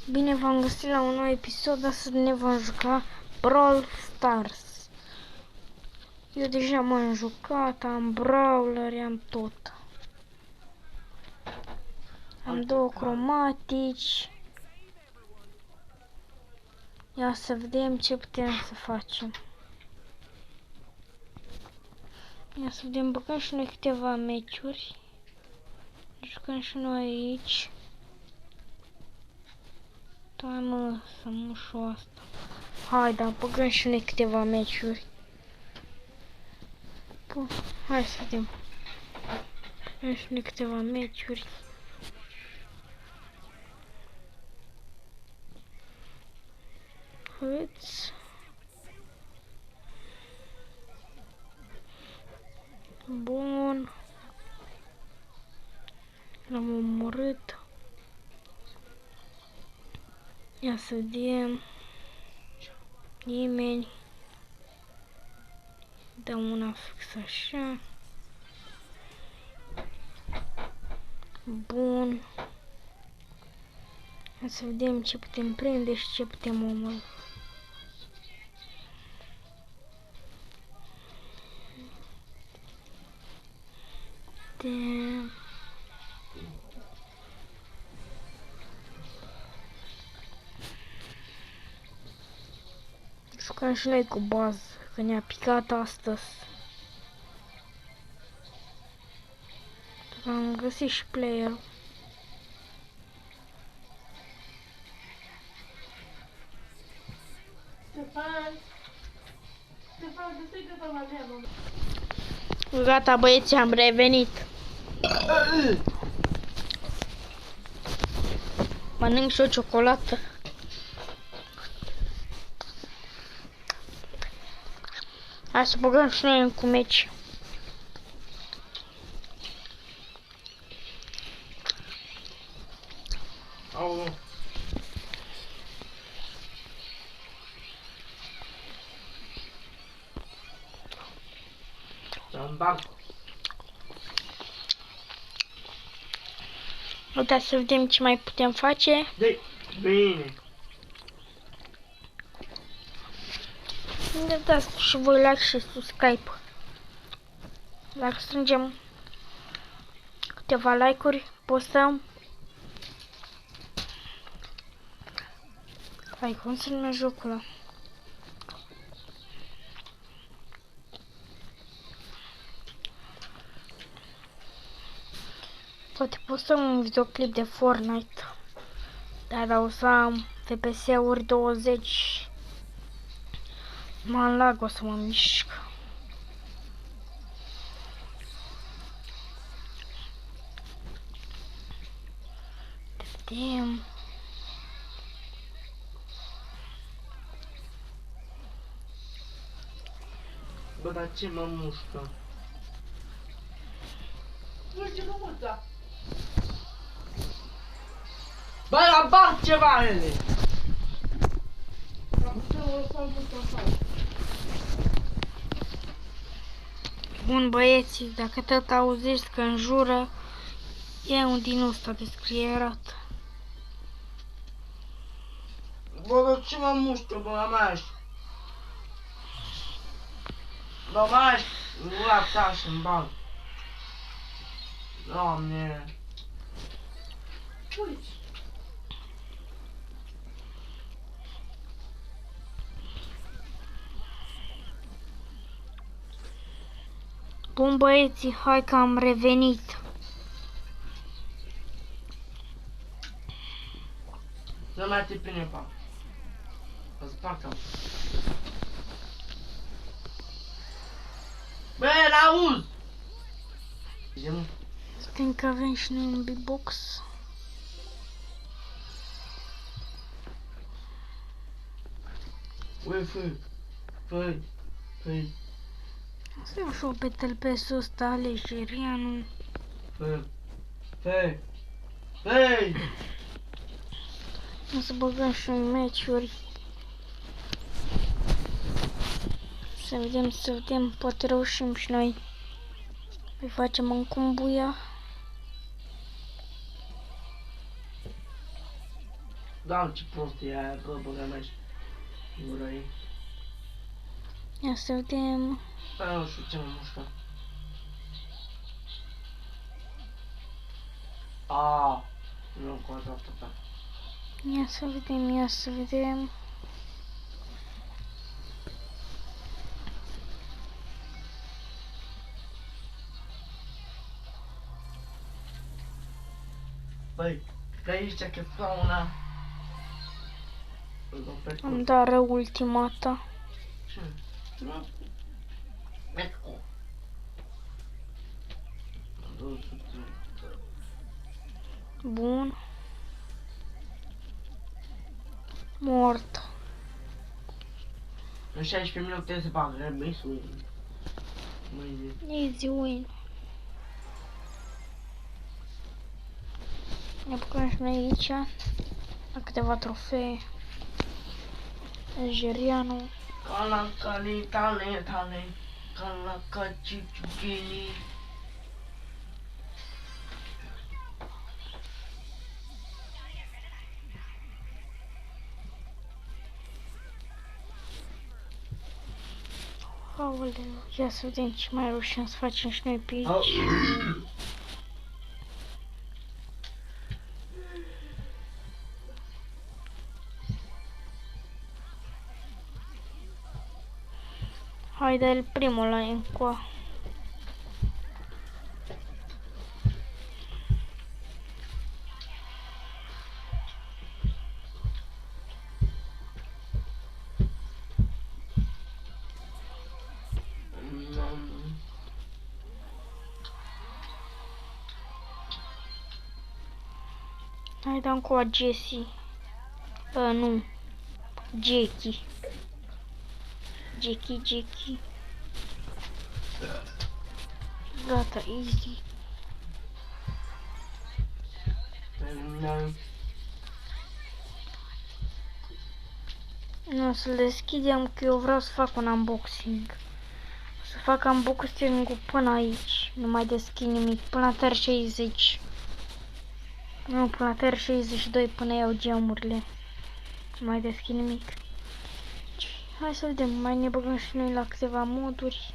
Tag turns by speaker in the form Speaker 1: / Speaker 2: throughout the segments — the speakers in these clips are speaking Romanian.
Speaker 1: Bine v-am găsit la un nou episod, astăzi ne vom juca Brawl Stars. Eu deja m-am jucat, am brawler, am tot. Am două cromatici. Ia să vedem ce putem să facem. Ia să vedem, băgăm și noi câteva meciuri. Jucăm și noi aici. Hai mă, să mă șu asta. Hai, da, băgăm și noi câteva meciuri. Bun, hai să vedem. Băgăm și noi câteva meciuri. Hăți. Bun. L-am omorât. Ia să vedem. Nimeni. Dăm una fix așa. Bun. Ia să vedem ce putem prinde și ce putem omorâ. Jucăm și noi cu bază, că ne-a picat astăzi. Am găsit și player. Gata băieți, am revenit. Mănânc și o ciocolată. Hai să băgăm și noi în cu meci.
Speaker 2: Au. Să-mi bag.
Speaker 1: Uitați să vedem ce mai putem face.
Speaker 2: Bine.
Speaker 1: Ne dați și voi like și subscribe. Dacă strângem câteva like-uri, postăm. Hai, cum se numește jocul ăla? Poate postăm un videoclip de Fortnite. Dar o să am FPS-uri 20. Mă lag, o să mă mișc. Vedem.
Speaker 2: Bă, dar ce mă mușcă? Nu știu cum da. Bă, la bag ceva ele!
Speaker 1: Bun băieții, dacă tot auziți că înjură, e un din ăsta descrierat.
Speaker 2: Bă, dar ce mă mușcă, bă, la maș? Bă, maș, nu la tașă în bag. Doamne. Uite.
Speaker 1: Bun băieții, hai că am revenit.
Speaker 2: Nu mai te prinde pa. Să sparg cam. Bă, n-auzi!
Speaker 1: Sper că avem și noi un big box.
Speaker 2: Ui, fă.
Speaker 1: Să iau și o petel pe sus, ăsta, legerianul.
Speaker 2: Fă.
Speaker 1: O să băgăm și un meciuri. Să vedem, poate reușim și noi. Îi facem în cumbuia.
Speaker 2: Doamne, ce prost e aia, bă, băga mea și gura ei.
Speaker 1: Ia să vedem.
Speaker 2: Bă, nu știu ce mă mușcă. Aaaa, nu cu atâta.
Speaker 1: Ia să vedem, ia să vedem.
Speaker 2: Băi, că aici că fauna.
Speaker 1: Îmi da rău ultimata.
Speaker 2: Ce? Ecco. 200.
Speaker 1: Bun. Mort.
Speaker 2: În 16 minute se fac remisul. Mâine.
Speaker 1: Easy win. Ne apucăm și noi aici. La câteva trofee. Algerianul.
Speaker 2: Cala cali tale tale. Cala caci ciuchini.
Speaker 1: Aoleu, ia să vedem ce mai reușim să facem și noi pe aici. Hai, dă-l primul la încoa. Hai, dăm cu Jessie. Nu. Jackie. Jackie. Gata, easy. Nu, să-l deschidem, că eu vreau să fac un unboxing. Să fac unboxing-ul până aici. Nu mai deschid nimic. Până la TR 60. Nu, până la TR 62, până iau gemurile. Nu mai deschid nimic. Hai să vedem, mai ne băgăm și noi la câteva moduri.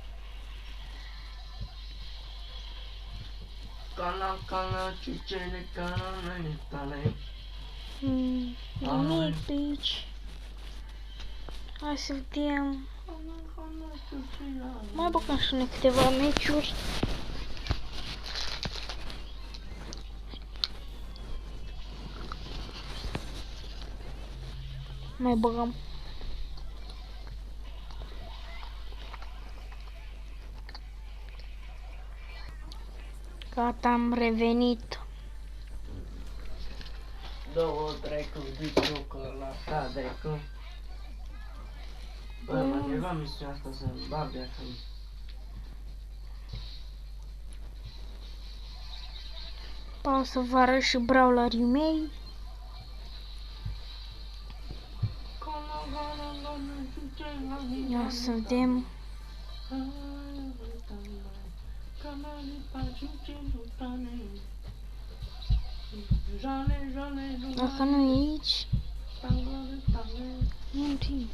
Speaker 2: Cala, ciucele, tale.
Speaker 1: Nimic pe aici. Hai să vedem. Mai băgăm și noi câteva meciuri. Mai băgăm. Gata, am revenit.
Speaker 2: 2 trecu, zic la ta trecu. Bă, mă enerva misiunea asta să-mi bage acum.
Speaker 1: O să vă arăt și brawlerii mei. Ia să vedem. Dacă nu e aici, nu timp.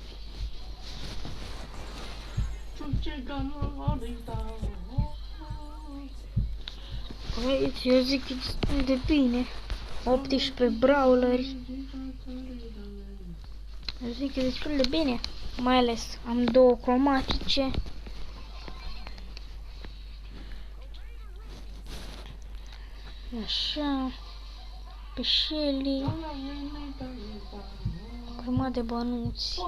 Speaker 1: Băieți, eu zic că e destul de bine. 18 brawleri. Eu zic că e destul de bine. Mai ales am 2 cromatice. Așa. Pe Shelly. Croma de bănuți.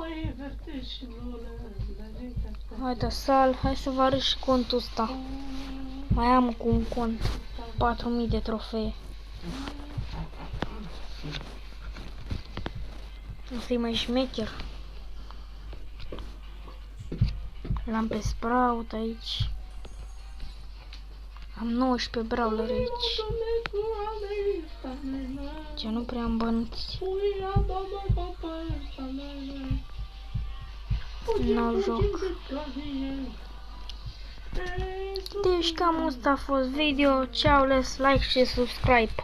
Speaker 1: Hai de sal. Hai să vă arăt și contul ăsta. Mai am cu un cont. 4000 de trofee. Asta e mai șmecher. L-am pe Sprout aici. Am 19 brawler aici. Ce nu prea am bănuți. Nu joc. Deci cam asta a fost video. Ceau, like și subscribe.